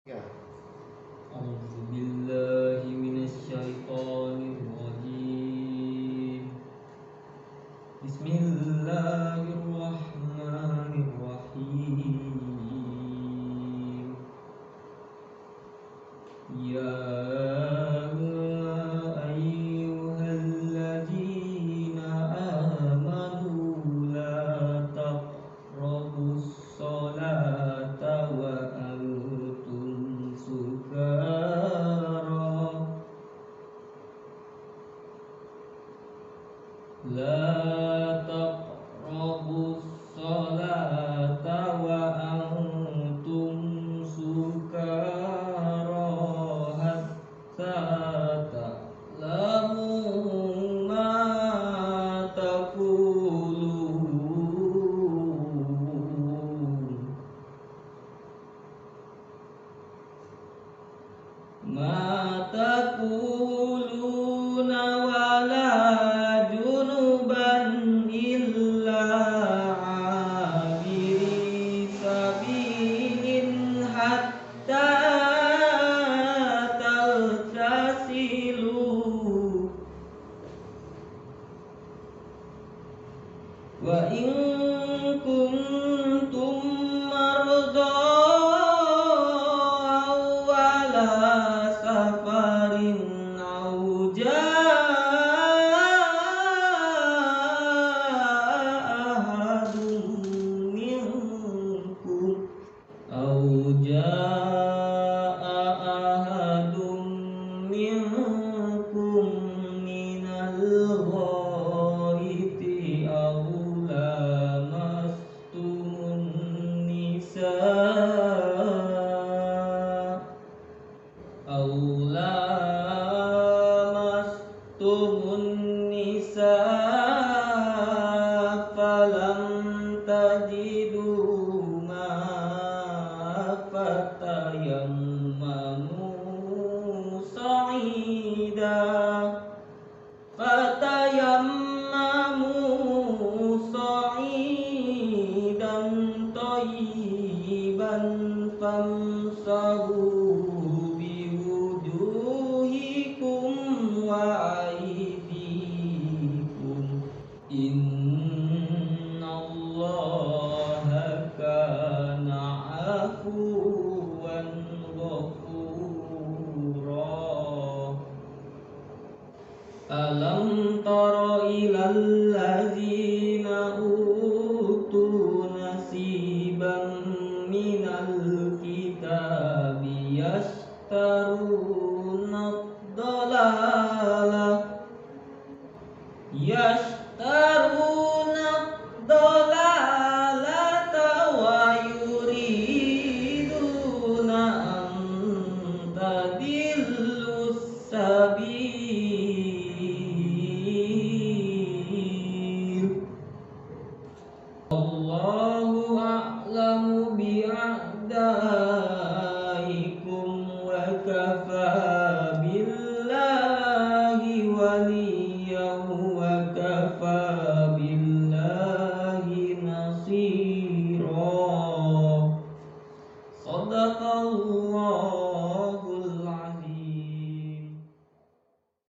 Ya, A'udzu billahi minasyaitonir rajim. Bismillahirrahmanirrahim. Ya ayyuhalladzina amanu la taqrabus sholata wa antum sukara. La taqrabus sholata wa antum sukara hatta ta'lamu ma taqulun. Ma taquluna wala junuban illa abiri sabilin hatta taghtasilu wa in kuntum marda aw ala safarin aw jaa ahadun minkum aw jaa ahadun minkum minal ghaiti aw lamastumun nisaa aw lamastumun nisaa falam tajidu fatayammamu sa'ida sa'idan thayyiban famsahu biwujuhikum wa aydikum innallaha kana afuwan ghafura. Alam tara ilal ladzina utu nasiban minal kitabi yashtaruna ad-dalalata wa yuriduna an tadillus sabil. Allahu a'lamu bi'a'daikum wa kafa billahi waliyyan wa kafa